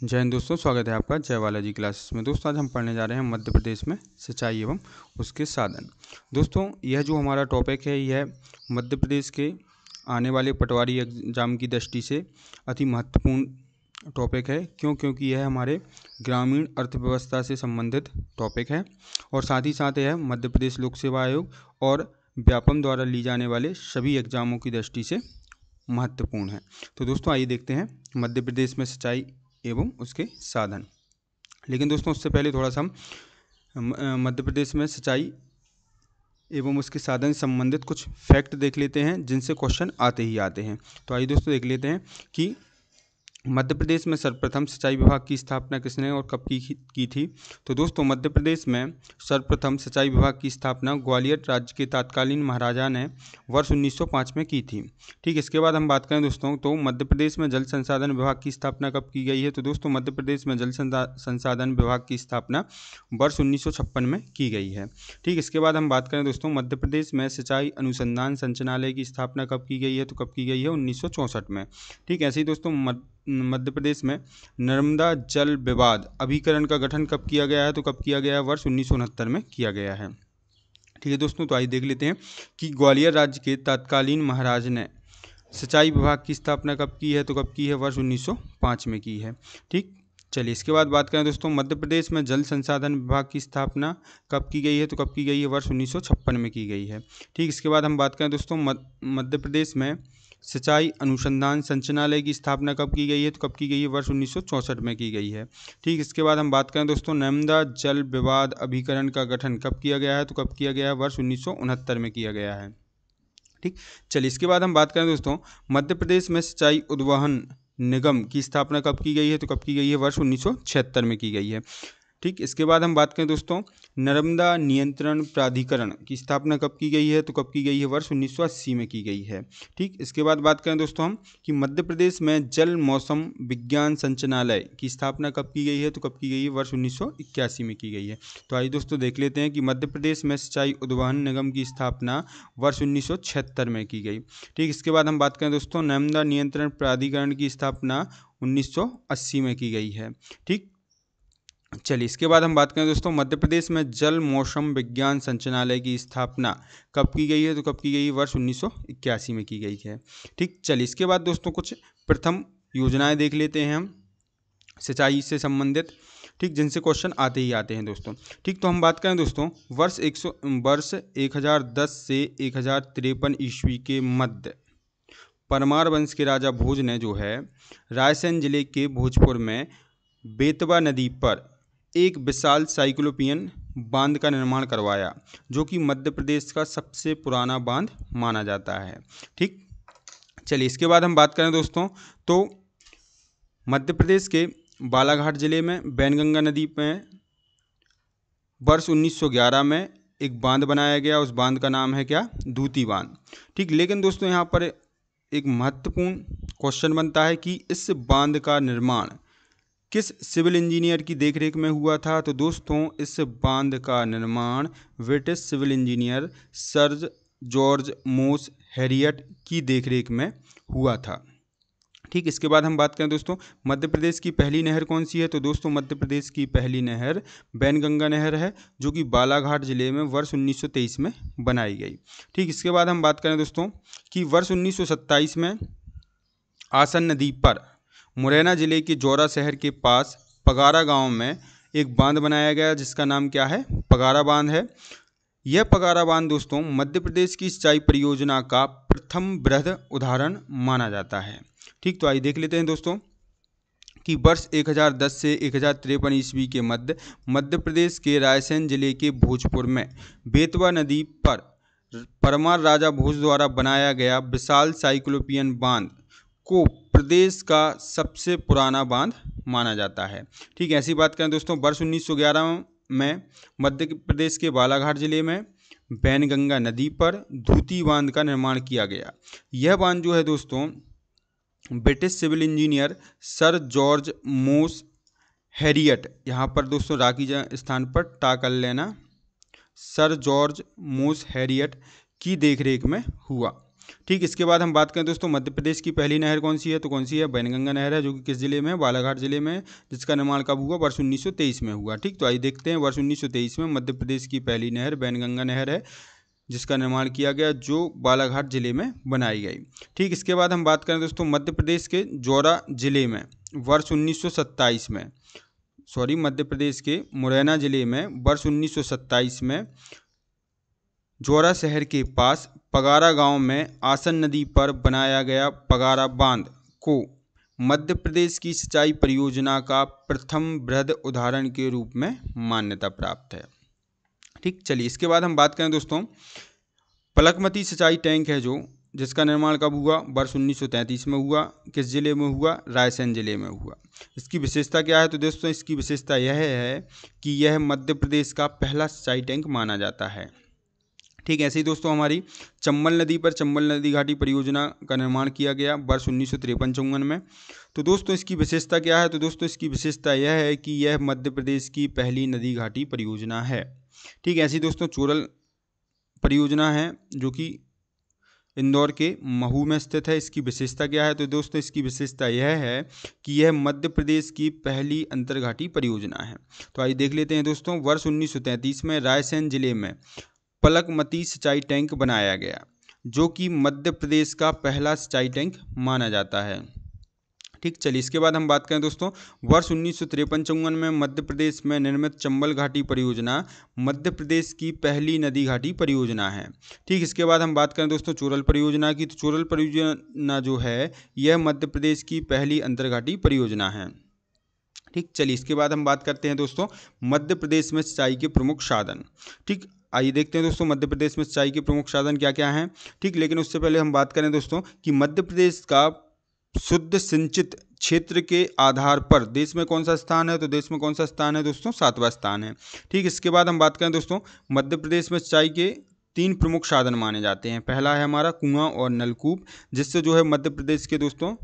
जय हिंद दोस्तों, स्वागत है आपका जय बालाजी क्लासेस में। दोस्तों आज हम पढ़ने जा रहे हैं मध्य प्रदेश में सिंचाई एवं उसके साधन। दोस्तों यह जो हमारा टॉपिक है यह मध्य प्रदेश के आने वाले पटवारी एग्जाम की दृष्टि से अति महत्वपूर्ण टॉपिक है। क्योंकि यह हमारे ग्रामीण अर्थव्यवस्था से संबंधित टॉपिक है और साथ ही साथ यह मध्य प्रदेश लोक सेवा आयोग और व्यापम द्वारा ली जाने वाले सभी एग्जामों की दृष्टि से महत्वपूर्ण है। तो दोस्तों आइए देखते हैं मध्य प्रदेश में सिंचाई एवं उसके साधन। लेकिन दोस्तों उससे पहले थोड़ा सा हम मध्य प्रदेश में सिंचाई एवं उसके साधन से संबंधित कुछ फैक्ट देख लेते हैं जिनसे क्वेश्चन आते ही आते हैं। तो आइए दोस्तों देख लेते हैं कि मध्य प्रदेश में सर्वप्रथम सिंचाई विभाग की स्थापना किसने और कब की थी। तो दोस्तों मध्य प्रदेश में सर्वप्रथम सिंचाई विभाग की स्थापना ग्वालियर राज्य के तत्कालीन महाराजा ने वर्ष 1905 में की थी। ठीक, इसके बाद हम बात करें दोस्तों तो मध्य प्रदेश में जल संसाधन विभाग की स्थापना कब की गई है। तो दोस्तों मध्य प्रदेश में जल संसाधन विभाग की स्थापना वर्ष 1956 में की गई है। ठीक, इसके बाद हम बात करें दोस्तों मध्य प्रदेश में सिंचाई अनुसंधान संचालनालय की स्थापना कब की गई है। तो कब की गई है 1964 में। ठीक, ऐसे ही दोस्तों मध्य प्रदेश में नर्मदा जल विवाद अभिकरण का गठन कब किया गया है। तो कब किया गया है वर्ष 1969 में किया गया है। ठीक है दोस्तों, तो आइए देख लेते हैं कि ग्वालियर राज्य के तत्कालीन महाराज ने सिंचाई विभाग की स्थापना कब की है। तो कब की है वर्ष 1905 में की है। ठीक, चलिए इसके बाद बात करें दोस्तों मध्य प्रदेश में जल संसाधन विभाग की स्थापना कब की गई है। तो कब की गई है वर्ष 1956 में की गई है। ठीक, इसके बाद हम बात करें दोस्तों मध्य प्रदेश में सिंचाई अनुसंधान संचालनालय की स्थापना कब की गई है। तो कब की गई है वर्ष 1964 में की गई है। ठीक, इसके बाद हम बात करें दोस्तों नर्मदा जल विवाद अभिकरण का गठन कब किया गया है। तो कब किया गया है वर्ष 1969 में किया गया है। ठीक, चलिए इसके बाद हम बात करें दोस्तों मध्य प्रदेश में सिंचाई उद्वहन निगम की स्थापना कब की गई है। तो कब की गई है वर्ष 1976 में की गई है। ठीक, इसके बाद हम बात करें दोस्तों नर्मदा नियंत्रण प्राधिकरण की स्थापना कब की गई है। तो कब की गई है वर्ष 1980 में की गई है। ठीक, इसके बाद बात करें दोस्तों हम कि मध्य प्रदेश में जल मौसम विज्ञान संचालनालय की स्थापना कब की गई है। तो कब की गई है वर्ष 1981 में की गई है। तो आइए दोस्तों देख लेते हैं कि मध्य प्रदेश में सिंचाई उद्वहन निगम की स्थापना वर्ष 1976 में की गई। ठीक, इसके बाद हम बात करें दोस्तों नर्मदा नियंत्रण प्राधिकरण की स्थापना 1980 में की गई है। ठीक, चलिए इसके बाद हम बात करें दोस्तों मध्य प्रदेश में जल मौसम विज्ञान संचालनालय की स्थापना कब की गई है। तो कब की गई है वर्ष 1981 में की गई है। ठीक, चलिए इसके बाद दोस्तों कुछ प्रथम योजनाएं देख लेते हैं हम सिंचाई से संबंधित। ठीक, जिनसे क्वेश्चन आते ही आते हैं दोस्तों। ठीक, तो हम बात करें दोस्तों वर्ष 1010 से 1053 ईस्वी के मध्य परमार वंश के राजा भोज ने जो है रायसेन जिले के भोजपुर में बेतवा नदी पर एक विशाल साइक्लोपियन बांध का निर्माण करवाया जो कि मध्य प्रदेश का सबसे पुराना बांध माना जाता है। ठीक, चलिए इसके बाद हम बात करें दोस्तों तो मध्य प्रदेश के बालाघाट जिले में बैनगंगा नदी में वर्ष 1911 में एक बांध बनाया गया। उस बांध का नाम है क्या, दूती बांध। ठीक, लेकिन दोस्तों यहाँ पर एक महत्वपूर्ण क्वेश्चन बनता है कि इस बांध का निर्माण किस सिविल इंजीनियर की देखरेख में हुआ था। तो दोस्तों इस बांध का निर्माण British civil engineer sir George Moss Harriet की देखरेख में हुआ था। ठीक, इसके बाद हम बात करें दोस्तों मध्य प्रदेश की पहली नहर कौन सी है। तो दोस्तों मध्य प्रदेश की पहली नहर बैनगंगा नहर है जो कि बालाघाट जिले में वर्ष 1923 में बनाई गई। ठीक, इसके बाद हम बात करें दोस्तों कि वर्ष 1927 में आसन नदी पर मुरैना जिले के जौरा शहर के पास पगारा गांव में एक बांध बनाया गया जिसका नाम क्या है, पगारा बांध है। यह पगारा बांध दोस्तों मध्य प्रदेश की सिंचाई परियोजना का प्रथम वृहद उदाहरण माना जाता है। ठीक, तो आइए देख लेते हैं दोस्तों कि वर्ष 1010 से 1053 ईस्वी के मध्य प्रदेश के रायसेन जिले के भोजपुर में बेतवा नदी पर परमार राजा भोज द्वारा बनाया गया विशाल साइक्लोपियन बांध को प्रदेश का सबसे पुराना बांध माना जाता है। ठीक, ऐसी बात करें दोस्तों वर्ष 1911 में मध्य प्रदेश के बालाघाट जिले में बैनगंगा नदी पर दूती बांध का निर्माण किया गया। यह बांध जो है दोस्तों British civil engineer sir George Moss Harriet, यहाँ पर दोस्तों राखी स्थान पर टा कर लेना, सर जॉर्ज मोस हैरियट की देखरेख में हुआ। ठीक, इसके बाद हम बात करें दोस्तों मध्य प्रदेश की पहली नहर कौन सी है, तो कौन सी है, वैनगंगा नहर है, जो कि किस जिले में है, बालाघाट जिले में, जिसका निर्माण कब हुआ, वर्ष 1923 में हुआ। ठीक, तो आइए देखते हैं वर्ष 1923 में मध्य प्रदेश की पहली नहर वैनगंगा नहर है, जिसका निर्माण किया गया, जो बालाघाट जिले में बनाई गई। ठीक, इसके बाद हम बात करें दोस्तों मध्य प्रदेश के जौरा जिले में वर्ष 1927 में, मध्य प्रदेश के मुरैना जिले में वर्ष 1927 में जौरा शहर के पास पगारा गांव में आसन नदी पर बनाया गया पगारा बांध को मध्य प्रदेश की सिंचाई परियोजना का प्रथम बृहद उदाहरण के रूप में मान्यता प्राप्त है। ठीक, चलिए इसके बाद हम बात करें दोस्तों पलकमती सिंचाई टैंक है, जो जिसका निर्माण कब हुआ, वर्ष 1933 में हुआ, किस जिले में हुआ, रायसेन जिले में हुआ। इसकी विशेषता क्या है, तो दोस्तों इसकी विशेषता यह है कि यह मध्य प्रदेश का पहला सिंचाई टैंक माना जाता है। ठीक, ऐसे ही दोस्तों हमारी चंबल नदी पर चंबल नदी घाटी परियोजना का निर्माण किया गया वर्ष 1953-54 में। तो दोस्तों इसकी विशेषता क्या है, तो दोस्तों इसकी विशेषता यह है कि यह मध्य प्रदेश की पहली नदी घाटी परियोजना है। ठीक, ऐसी दोस्तों चोरल परियोजना है, जो कि इंदौर के महू में स्थित है। इसकी विशेषता क्या है, तो दोस्तों इसकी विशेषता यह है कि यह मध्य प्रदेश की पहली अंतर्घाटी परियोजना है। तो आइए देख लेते हैं दोस्तों, वर्ष 1933 में रायसेन जिले में पलकमती सिंचाई टैंक बनाया गया, जो कि मध्य प्रदेश का पहला सिंचाई टैंक माना जाता है। ठीक, चलिए इसके बाद हम बात करें दोस्तों वर्ष 1953-54 में मध्य प्रदेश में निर्मित चंबल घाटी परियोजना मध्य प्रदेश की पहली नदी घाटी परियोजना है। ठीक, इसके बाद हम बात करें दोस्तों चोरल परियोजना की, तो चोरल परियोजना जो है यह मध्य प्रदेश की पहली अंतर्घाटी परियोजना है। ठीक, चलिए इसके बाद हम बात करते हैं दोस्तों मध्य प्रदेश में सिंचाई के प्रमुख साधन। ठीक, आइए देखते हैं दोस्तों मध्य प्रदेश में सिंचाई के प्रमुख साधन क्या क्या हैं। ठीक, लेकिन उससे पहले हम बात करें दोस्तों कि मध्य प्रदेश का शुद्ध सिंचित क्षेत्र के आधार पर देश में कौन सा स्थान है, तो देश में कौन सा स्थान है दोस्तों, 7वां स्थान है। ठीक, इसके बाद हम बात करें दोस्तों मध्य प्रदेश में सिंचाई के 3 प्रमुख साधन माने जाते हैं। पहला है हमारा कुआं और नलकूप, जिससे जो है मध्य प्रदेश के दोस्तों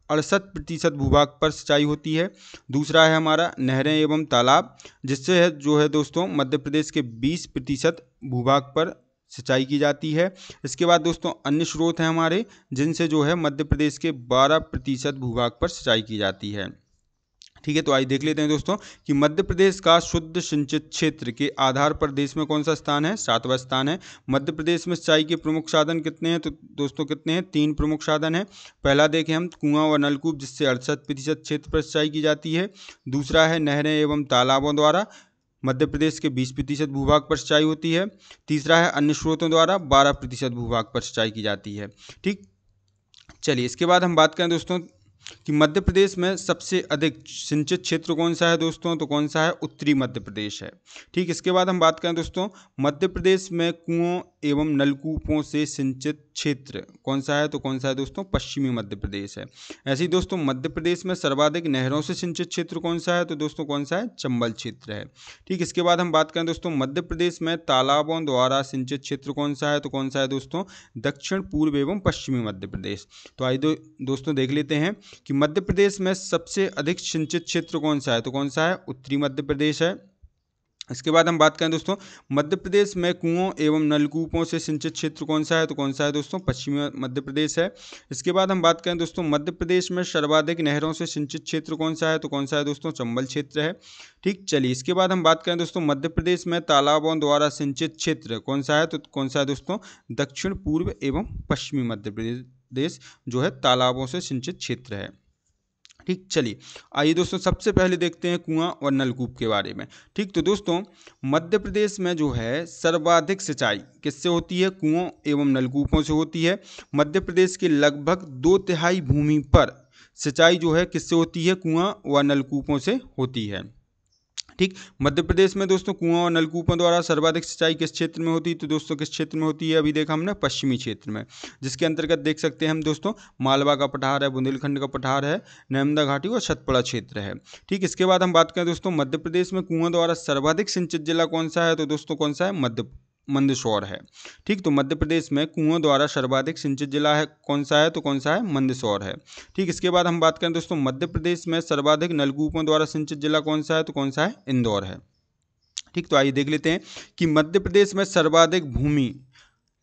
68% भूभाग पर सिंचाई होती है। दूसरा है हमारा नहरें एवं तालाब, जिससे है जो है दोस्तों मध्य प्रदेश के 20% भूभाग पर सिंचाई की जाती है। इसके बाद दोस्तों अन्य स्रोत हैं हमारे, जिनसे जो है मध्य प्रदेश के 12% भूभाग पर सिंचाई की जाती है। ठीक है, तो आइए देख लेते हैं दोस्तों कि मध्य प्रदेश का शुद्ध सिंचित क्षेत्र के आधार पर देश में कौन सा स्थान है, 7वां स्थान है। मध्य प्रदेश में सिंचाई के प्रमुख साधन कितने हैं, तो दोस्तों कितने हैं, 3 प्रमुख साधन हैं। पहला देखें हम कुआं और नलकूप, जिससे 68% क्षेत्र पर सिंचाई की जाती है। दूसरा है नहरें एवं तालाबों द्वारा मध्य प्रदेश के 20% भूभाग पर सिंचाई होती है। तीसरा है अन्य स्रोतों द्वारा 12% भूभाग पर सिंचाई की जाती है। ठीक, चलिए इसके बाद हम बात करें दोस्तों कि मध्य प्रदेश में सबसे अधिक सिंचित क्षेत्र कौन सा है दोस्तों, तो कौन सा है, उत्तरी मध्य प्रदेश है। ठीक, इसके बाद हम बात करें दोस्तों मध्य प्रदेश में कुओं एवं नलकूपों से सिंचित क्षेत्र कौन सा है, तो कौन सा है दोस्तों, पश्चिमी मध्य प्रदेश है। ऐसे ही दोस्तों मध्य प्रदेश में सर्वाधिक नहरों से सिंचित क्षेत्र कौन सा है, तो दोस्तों कौन सा है, चंबल क्षेत्र है। ठीक, इसके बाद हम बात करें दोस्तों मध्य प्रदेश में तालाबों द्वारा सिंचित क्षेत्र कौन सा है, तो कौन सा है दोस्तों, दक्षिण पूर्व एवं पश्चिमी मध्य प्रदेश। तो आइए दोस्तों देख लेते हैं कि मध्य प्रदेश में सबसे अधिक सिंचित क्षेत्र कौन सा है, तो कौन सा है, उत्तरी मध्य प्रदेश है। इसके बाद हम बात करें दोस्तों मध्य प्रदेश में कुओं एवं नलकूपों से सिंचित क्षेत्र कौन सा है, तो कौन सा है दोस्तों, पश्चिमी मध्य प्रदेश है। इसके बाद हम बात करें दोस्तों मध्य प्रदेश में सर्वाधिक नहरों से सिंचित क्षेत्र कौन सा है, तो कौन सा है दोस्तों, चंबल क्षेत्र है। ठीक, चलिए इसके बाद हम बात करें दोस्तों मध्य प्रदेश में तालाबों द्वारा सिंचित क्षेत्र कौन सा है, तो कौन सा है दोस्तों, दक्षिण पूर्व एवं पश्चिमी मध्य प्रदेश जो है तालाबों से सिंचित क्षेत्र है। ठीक, चलिए आइए दोस्तों सबसे पहले देखते हैं कुआं और नलकूप के बारे में। ठीक, तो दोस्तों मध्य प्रदेश में जो है सर्वाधिक सिंचाई किससे होती है, कुओं एवं नलकूपों से होती है। मध्य प्रदेश के लगभग 2/3 भूमि पर सिंचाई जो है किससे होती है, कुआं व नलकूपों से होती है। ठीक, मध्य प्रदेश में दोस्तों कुआं और नलकूपों द्वारा सर्वाधिक सिंचाई किस क्षेत्र में होती है, तो दोस्तों किस क्षेत्र में होती है, अभी देखा हमने पश्चिमी क्षेत्र में, जिसके अंतर्गत देख सकते हैं हम दोस्तों मालवा का पठार है, बुंदेलखंड का पठार है, नर्मदा घाटी और सतपुड़ा क्षेत्र है। ठीक, इसके बाद हम बात करें दोस्तों मध्य प्रदेश में कुआं द्वारा सर्वाधिक सिंचित जिला कौन सा है, तो दोस्तों कौन सा है, मंदसौर है। ठीक, तो मध्य प्रदेश में कुओं द्वारा सर्वाधिक सिंचित जिला है कौन सा है, तो कौन सा है, मंदसौर है। ठीक, इसके बाद हम बात करें दोस्तों मध्य प्रदेश में सर्वाधिक नलकूपों द्वारा सिंचित जिला कौन सा है, तो कौन सा है, इंदौर है। ठीक, तो आइए देख लेते हैं कि मध्य प्रदेश में सर्वाधिक भूमि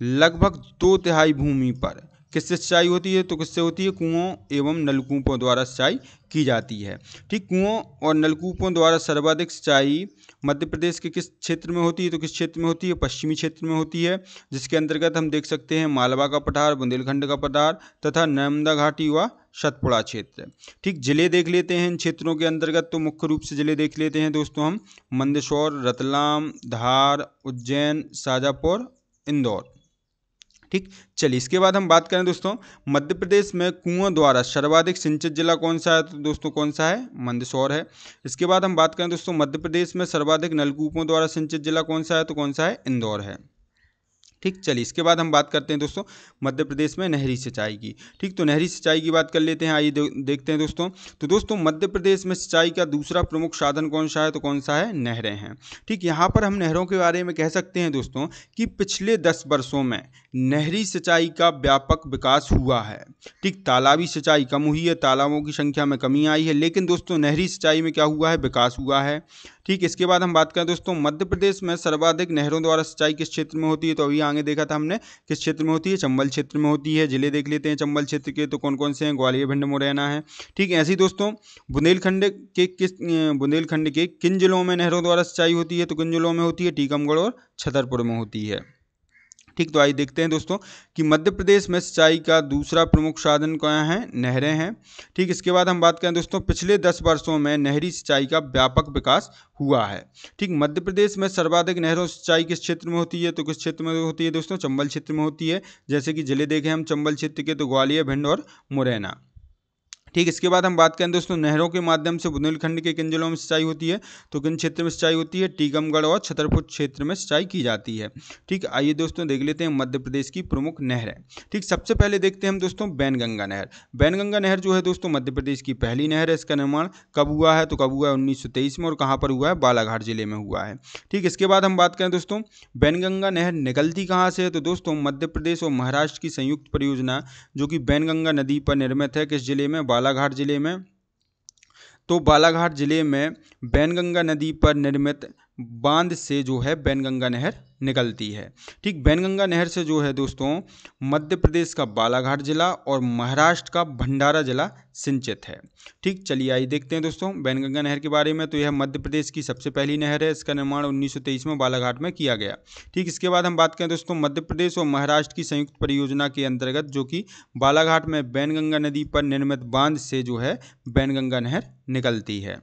लगभग 2/3 भूमि पर किससे सिंचाई होती है? तो किससे होती है? कुओं एवं नलकूपों द्वारा सिंचाई की जाती है। ठीक, कुओं और नलकूपों द्वारा सर्वाधिक सिंचाई मध्य प्रदेश के किस क्षेत्र में होती है? तो किस क्षेत्र में होती है? पश्चिमी क्षेत्र में होती है, जिसके अंतर्गत हम देख सकते हैं मालवा का पठार, बुंदेलखंड का पठार तथा नर्मदा घाटी व सतपुड़ा क्षेत्र। ठीक, जिले देख लेते हैं इन क्षेत्रों के अंतर्गत। तो मुख्य रूप से जिले देख लेते हैं दोस्तों हम मंदसौर, रतलाम, धार, उज्जैन, शाजापुर, इंदौर। ठीक, चलिए इसके बाद हम बात करें दोस्तों मध्य प्रदेश में कुओं द्वारा सर्वाधिक सिंचित जिला कौन सा है? तो दोस्तों कौन सा है? मंदसौर है। इसके बाद हम बात करें दोस्तों मध्य प्रदेश में सर्वाधिक नलकूपों द्वारा सिंचित जिला कौन सा है? तो कौन सा है? इंदौर है। ठीक, चलिए इसके बाद हम बात करते हैं दोस्तों मध्य प्रदेश में नहरी सिंचाई की। ठीक, तो नहरी सिंचाई की बात कर लेते हैं। आइए देखते हैं दोस्तों। तो दोस्तों मध्य प्रदेश में सिंचाई का दूसरा प्रमुख साधन कौन सा है? तो कौन सा है? नहरें हैं। ठीक, यहाँ पर हम नहरों के बारे में कह सकते हैं दोस्तों कि पिछले 10 वर्षों में नहरी सिंचाई का व्यापक विकास हुआ है। ठीक, तालाबी सिंचाई कम हुई है, तालाबों की संख्या में कमी आई है, लेकिन दोस्तों नहरी सिंचाई में क्या हुआ है? विकास हुआ है। ठीक, इसके बाद हम बात करें दोस्तों मध्य प्रदेश में सर्वाधिक नहरों द्वारा सिंचाई किस क्षेत्र में होती है? तो अभी आगे देखा था हमने किस क्षेत्र में होती है? चंबल क्षेत्र में होती है। जिले देख लेते हैं चंबल क्षेत्र के, तो कौन कौन से हैं? ग्वालियर, भिंड, मुरैना है। ठीक, ऐसे ही दोस्तों बुंदेलखंड के किन जिलों में नहरों द्वारा सिंचाई होती है? तो किन जिलों में होती है? टीकमगढ़ और छतरपुर में होती है। ठीक, तो आइए देखते हैं दोस्तों कि मध्य प्रदेश में सिंचाई का दूसरा प्रमुख साधन क्या है? नहरें हैं। ठीक, इसके बाद हम बात करें दोस्तों पिछले 10 वर्षों में नहरी सिंचाई का व्यापक विकास हुआ है। ठीक, मध्य प्रदेश में सर्वाधिक नहरों सिंचाई किस क्षेत्र में होती है? तो किस क्षेत्र में होती है दोस्तों? चंबल क्षेत्र में होती है। जैसे कि जिले देखें हम चंबल क्षेत्र के, तो ग्वालियर, भिंड और मुरैना। ठीक, इसके बाद हम बात करें दोस्तों नहरों के माध्यम से बुंदेलखंड के किन जिलों में सिंचाई होती है? तो किन क्षेत्र में सिंचाई होती है? टीकमगढ़ और छतरपुर क्षेत्र में सिंचाई की जाती है। ठीक, आइए दोस्तों देख लेते हैं मध्य प्रदेश की प्रमुख नहरें। ठीक, सबसे पहले देखते हैं हम दोस्तों बैनगंगा नहर। बैनगंगा नहर जो है दोस्तों मध्य प्रदेश की पहली नहर है। इसका निर्माण कब हुआ है? तो कब हुआ है? 1923 में। और कहाँ पर हुआ है? बालाघाट जिले में हुआ है। ठीक, इसके बाद हम बात करें दोस्तों बैनगंगा नहर निकलती कहाँ से है? तो दोस्तों मध्य प्रदेश और महाराष्ट्र की संयुक्त परियोजना जो कि बैनगंगा नदी पर निर्मित है, किस जिले में? बालाघाट जिले में। तो बालाघाट जिले में बैनगंगा नदी पर निर्मित बांध से जो है बैनगंगा नहर निकलती है। ठीक, बैनगंगा नहर से जो है दोस्तों मध्य प्रदेश का बालाघाट जिला और महाराष्ट्र का भंडारा जिला सिंचित है। ठीक, चलिए आइए देखते हैं दोस्तों बैनगंगा नहर के बारे में। तो यह मध्य प्रदेश की सबसे पहली नहर है। इसका निर्माण 1923 में बालाघाट में किया गया। ठीक, इसके बाद हम बात करें दोस्तों मध्य प्रदेश और महाराष्ट्र की संयुक्त परियोजना के अंतर्गत जो कि बालाघाट में बैनगंगा नदी पर निर्मित बांध से जो है बैनगंगा नहर निकलती है।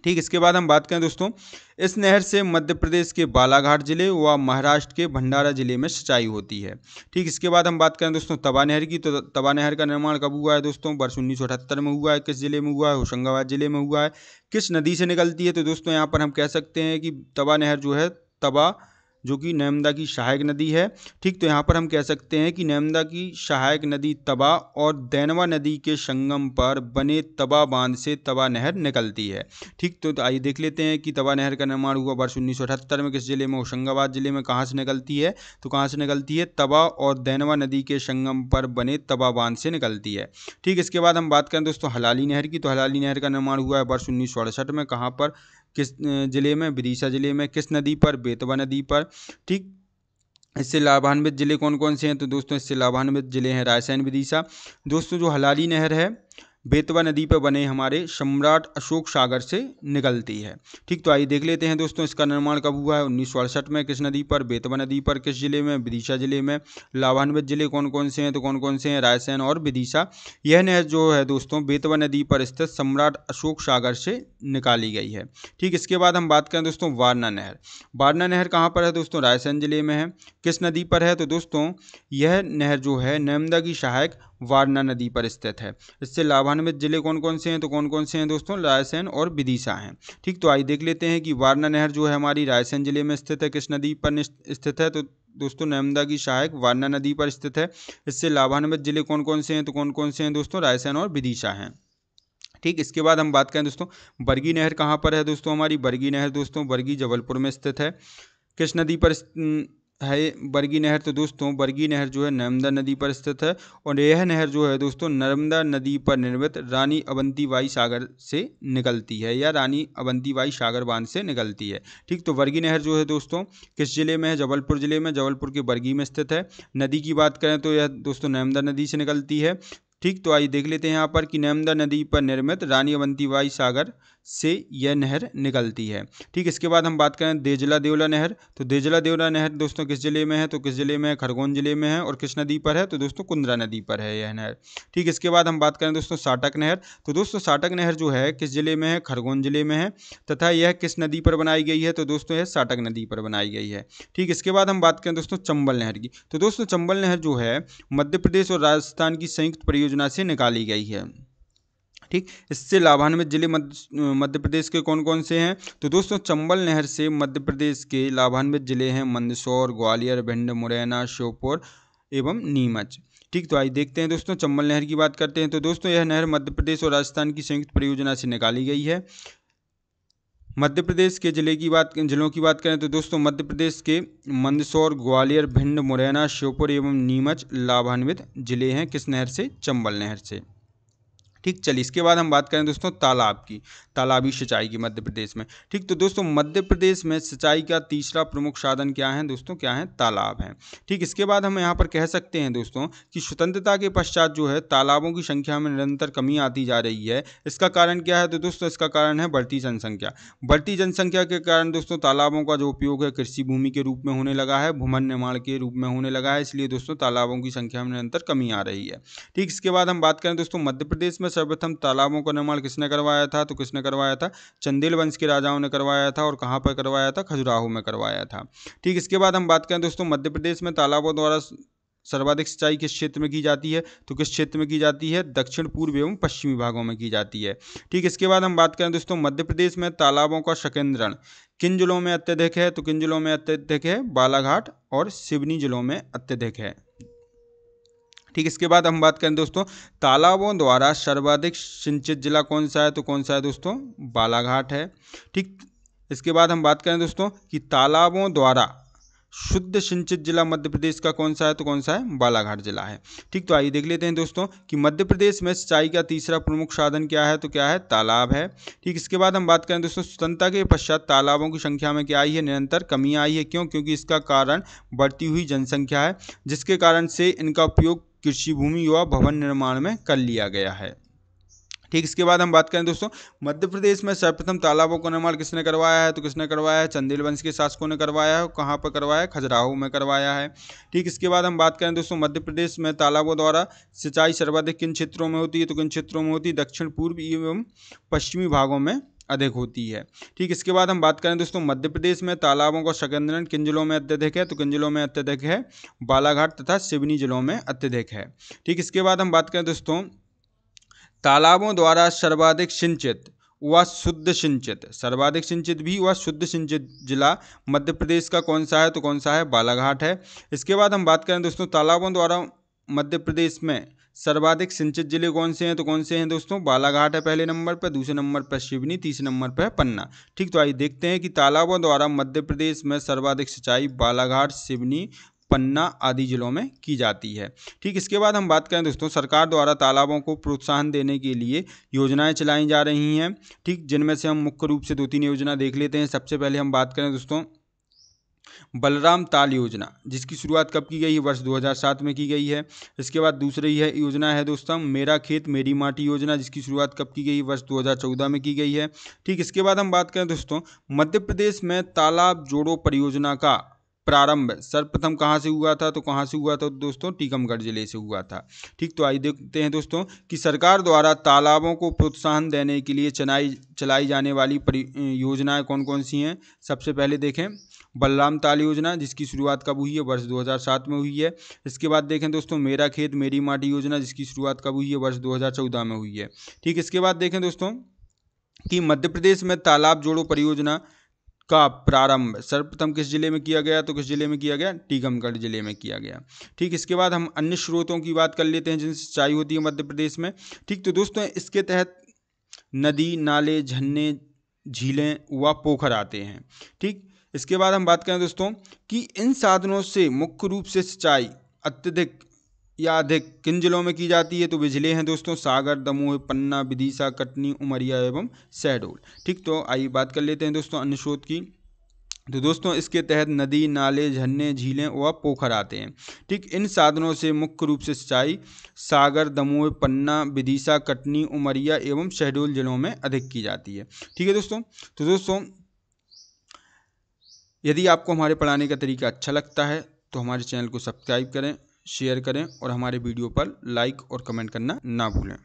ठीक, इसके बाद हम बात करें दोस्तों इस नहर से मध्य प्रदेश के बालाघाट जिले व महाराष्ट्र के भंडारा जिले में सिंचाई होती है। ठीक, इसके बाद हम बात करें दोस्तों तवा नहर की। तो तवा नहर का निर्माण कब हुआ है दोस्तों? वर्ष 1978 में हुआ है। किस जिले में हुआ है? होशंगाबाद जिले में हुआ है। किस नदी से निकलती है? तो दोस्तों यहाँ पर हम कह सकते हैं कि तवा नहर जो है तवा जो कि नर्मदा की सहायक नदी है। ठीक, तो यहाँ पर हम कह सकते हैं कि नर्मदा की सहायक नदी तवा और दैनवा नदी के संगम पर बने तवा बांध से तवा नहर निकलती है। ठीक, तो आइए देख लेते हैं कि तवा नहर का निर्माण हुआ वर्ष 1978 में। किस जिले में? होशंगाबाद जिले में। कहाँ से निकलती है? तो कहाँ से निकलती है? तवा और दैनवा नदी के संगम पर बने तवा बांध से निकलती है। ठीक, इसके बाद हम बात करें दोस्तों हलाली नहर की। तो हलाली नहर का निर्माण हुआ है वर्ष 1968 में। कहाँ पर? किस जिले में? विदिशा जिले में। किस नदी पर? बेतवा नदी पर। ठीक, इससे लाभान्वित जिले कौन कौन से हैं? तो दोस्तों इससे लाभान्वित जिले हैं रायसेन, विदिशा। दोस्तों जो हलाली नहर है बेतवा नदी पर बने हमारे सम्राट अशोक सागर से निकलती है। ठीक, तो आइए देख लेते हैं दोस्तों इसका निर्माण कब हुआ है? 1968 में। किस नदी पर? बेतवा नदी पर। किस जिले में? विदिशा जिले में। लाभान्वित जिले कौन कौन से हैं? तो कौन कौन से हैं? रायसेन और विदिशा। यह नहर जो है दोस्तों बेतवा नदी पर स्थित सम्राट अशोक सागर से निकाली गई है। ठीक, इसके बाद हम बात करें दोस्तों वारना नहर। वारना नहर कहाँ पर है दोस्तों? रायसेन जिले में है। किस नदी पर है? तो दोस्तों यह नहर जो है नर्मदा की सहायक वारना नदी पर स्थित है। इससे लाभान्वित जिले कौन कौन से हैं? तो कौन कौन से हैं दोस्तों? रायसेन और विदिशा हैं। ठीक, तो आइए देख लेते हैं कि वारना नहर जो है हमारी रायसेन जिले में स्थित है। किस नदी पर स्थित है? तो दोस्तों नर्मदा की सहायक वारना नदी पर स्थित है। इससे लाभान्वित जिले कौन कौन से हैं? तो कौन कौन से हैं दोस्तों? रायसेन और विदिशा हैं। ठीक, इसके बाद हम बात करें दोस्तों बरगी नहर कहाँ पर है दोस्तों? हमारी बरगी नहर दोस्तों बरगी जबलपुर में स्थित है। किस नदी पर है बरगी नहर, तो दोस्तों बरगी नहर जो है नर्मदा नदी पर स्थित है और यह नहर जो है दोस्तों नर्मदा नदी पर निर्मित रानी अवंतीबाई सागर से निकलती है या रानी अवंतीबाई सागर बांध से निकलती है। ठीक, तो बरगी नहर जो है दोस्तों किस जिले में है? जबलपुर जिले में, जबलपुर के बरगी में स्थित है। नदी की बात करें तो यह दोस्तों नर्मदा नदी से निकलती है। ठीक, तो आइए देख लेते हैं यहाँ पर कि नर्मदा नदी पर निर्मित रानी अवंतीबाई सागर से यह नहर निकलती है। ठीक, इसके बाद हम बात करें देजला देवला नहर, तो देजला देवला नहर दोस्तों किस जिले में है? तो किस जिले में है? खरगोन जिले में है। और किस नदी पर है? तो दोस्तों कुंद्रा नदी पर है यह नहर। ठीक, इसके बाद हम बात करें दोस्तों साटक नहर, तो दोस्तों साटक नहर जो है किस जिले में है? खरगोन जिले में है। तथा यह किस नदी पर बनाई गई है? तो दोस्तों यह साटक नदी पर बनाई गई है। ठीक, इसके बाद हम बात करें दोस्तों चंबल नहर की, तो दोस्तों चंबल नहर जो है मध्य प्रदेश और राजस्थान की संयुक्त परियोजना से निकाली गई है। ठीक, इससे लाभान्वित जिले मध्य प्रदेश के कौन कौन से हैं? तो दोस्तों चंबल नहर से मध्य प्रदेश के लाभान्वित जिले हैं मंदसौर, ग्वालियर, भिंड, मुरैना, श्योपुर एवं नीमच। ठीक, तो आइए देखते हैं दोस्तों चंबल नहर की बात करते हैं। तो दोस्तों यह नहर मध्य प्रदेश और राजस्थान की संयुक्त परियोजना से निकाली गई है। मध्य प्रदेश के जिलों की बात करें तो दोस्तों मध्य प्रदेश के मंदसौर, ग्वालियर, भिंड, मुरैना, श्योपुर एवं नीमच लाभान्वित जिले हैं किस नहर से? चंबल नहर से। ठीक, चलिए इसके बाद हम बात करें दोस्तों तालाब की, तालाबी सिंचाई की मध्य प्रदेश में। ठीक, तो दोस्तों मध्य प्रदेश में सिंचाई का तीसरा प्रमुख साधन क्या है दोस्तों? क्या है? तालाब है। ठीक, इसके बाद हम यहाँ पर कह सकते हैं दोस्तों कि स्वतंत्रता के पश्चात जो है तालाबों की संख्या में निरंतर कमी आती जा रही है। इसका कारण क्या है? तो दोस्तों इसका कारण है बढ़ती जनसंख्या। बढ़ती जनसंख्या के कारण दोस्तों तालाबों का जो उपयोग है कृषि भूमि के रूप में होने लगा है, भूमि निर्माण के रूप में होने लगा है, इसलिए दोस्तों तालाबों की संख्या में निरंतर कमी आ रही है। ठीक, इसके बाद हम बात करें दोस्तों मध्य प्रदेश में सर्वप्रथम तालाबों का निर्माण किसने करवाया था? तो किसने करवाया था? चंदेल वंश के राजाओं ने करवाया था। और कहाँ पर करवाया था? खजुराहो में करवाया था। ठीक, इसके बाद हम बात करें दोस्तों मध्य प्रदेश में तालाबों द्वारा सर्वाधिक सिंचाई किस क्षेत्र में की जाती है? तो किस क्षेत्र में की जाती है? दक्षिण पूर्व एवं पश्चिमी भागों में की जाती है। ठीक, इसके बाद हम बात करें दोस्तों मध्य प्रदेश में तालाबों का संकेंद्रण किन जिलों में अत्यधिक है? तो किन जिलों में अत्यधिक है? बालाघाट और सिवनी जिलों में अत्यधिक है। ठीक, इसके बाद हम बात करें दोस्तों तालाबों द्वारा सर्वाधिक सिंचित जिला कौन सा है? तो कौन सा है दोस्तों? बालाघाट है। ठीक, इसके बाद हम बात करें दोस्तों कि तालाबों द्वारा शुद्ध सिंचित जिला मध्य प्रदेश का कौन सा है? तो कौन सा है? बालाघाट जिला है। ठीक, तो आइए देख लेते हैं दोस्तों कि मध्य प्रदेश में सिंचाई का तीसरा प्रमुख साधन क्या है? तो क्या है? तालाब है। ठीक, इसके बाद हम बात करें दोस्तों स्वतंत्रता के पश्चात तालाबों की संख्या में क्या आई है? निरंतर कमी आई है। क्यों? क्योंकि इसका कारण बढ़ती हुई जनसंख्या है, जिसके कारण से इनका उपयोग कृषि भूमि व भवन निर्माण में कर लिया गया है। ठीक, इसके बाद हम बात करें दोस्तों मध्य प्रदेश में सर्वप्रथम तालाबों का निर्माण किसने करवाया है? तो किसने करवाया है? चंदेल वंश के शासकों ने करवाया है। कहाँ पर करवाया है? खजुराहो में करवाया है। ठीक, इसके बाद हम बात करें दोस्तों मध्य प्रदेश में तालाबों द्वारा सिंचाई सर्वाधिक किन क्षेत्रों में होती है? तो किन क्षेत्रों में होती है? दक्षिण पूर्व एवं पश्चिमी भागों में अधिक होती है। ठीक, इसके बाद हम बात करें दोस्तों मध्य प्रदेश में तालाबों का संकेंद्रण किन जिलों में अत्यधिक है? तो किन जिलों में अत्यधिक है? बालाघाट तथा सिवनी जिलों में अत्यधिक है। ठीक, इसके बाद हम बात करें दोस्तों तालाबों द्वारा सर्वाधिक सिंचित व शुद्ध सिंचित, सर्वाधिक सिंचित भी व शुद्ध सिंचित जिला मध्य प्रदेश का कौन सा है? तो कौन सा है? बालाघाट है। इसके बाद हम बात करें दोस्तों तालाबों द्वारा मध्य प्रदेश में सर्वाधिक सिंचित जिले कौन से हैं? तो कौन से हैं दोस्तों? बालाघाट है पहले नंबर पर, दूसरे नंबर पर सिवनी, तीसरे नंबर पर पन्ना। ठीक, तो आइए देखते हैं कि तालाबों द्वारा मध्य प्रदेश में सर्वाधिक सिंचाई बालाघाट, सिवनी, पन्ना आदि जिलों में की जाती है। ठीक, इसके बाद हम बात करें दोस्तों सरकार द्वारा तालाबों को प्रोत्साहन देने के लिए योजनाएं चलाई जा रही हैं। ठीक, जिनमें से हम मुख्य रूप से 2-3 योजना देख लेते हैं। सबसे पहले हम बात करें दोस्तों बलराम ताल योजना, जिसकी शुरुआत कब की गई है? वर्ष 2007 में की गई है। इसके बाद दूसरी योजना है दोस्तों मेरा खेत मेरी माटी योजना, जिसकी शुरुआत कब की गई? वर्ष 2014 में की गई है। ठीक, इसके बाद हम बात करें दोस्तों मध्य प्रदेश में तालाब जोड़ो परियोजना का प्रारंभ सर्वप्रथम कहाँ से हुआ था? तो कहाँ से हुआ था दोस्तों? टीकमगढ़ जिले से हुआ था। ठीक, तो आइए देखते हैं दोस्तों कि सरकार द्वारा तालाबों को प्रोत्साहन देने के लिए चलाई जाने वाली योजनाएं कौन कौन सी हैं। सबसे पहले देखें बलराम ताल योजना, जिसकी शुरुआत कब हुई है? वर्ष 2007 में हुई है। इसके बाद देखें दोस्तों मेरा खेत मेरी माटी योजना, जिसकी शुरुआत कब हुई है? वर्ष 2014 में हुई है। ठीक, इसके बाद देखें दोस्तों कि मध्य प्रदेश में तालाब जोड़ो परियोजना का प्रारंभ सर्वप्रथम किस जिले में किया गया? तो किस जिले में किया गया? टीकमगढ़ जिले में किया गया। ठीक, इसके बाद हम अन्य स्रोतों की बात कर लेते हैं जिनसे सिंचाई होती है मध्य प्रदेश में। ठीक, तो दोस्तों इसके तहत नदी, नाले, झरने, झीलें व पोखर आते हैं। ठीक, इसके बाद हम बात करें दोस्तों कि इन साधनों से मुख्य रूप से सिंचाई अत्यधिक या अधिक किन जिलों में की जाती है, तो वे जिले हैं दोस्तों सागर, दमोह, पन्ना, विदिशा, कटनी, उमरिया एवं शहडोल। ठीक, तो आइए बात कर लेते हैं दोस्तों अन्य स्रोत की। तो दोस्तों इसके तहत नदी, नाले, झरने, झीलें व पोखर आते हैं। ठीक, इन साधनों से मुख्य रूप से सिंचाई सागर, दमोह, पन्ना, विदिशा, कटनी, उमरिया एवं शहडोल जिलों में अधिक की जाती है। ठीक है दोस्तों, तो दोस्तों यदि आपको हमारे पढ़ाने का तरीका अच्छा लगता है तो हमारे चैनल को सब्सक्राइब करें, शेयर करें और हमारे वीडियो पर लाइक और कमेंट करना ना भूलें।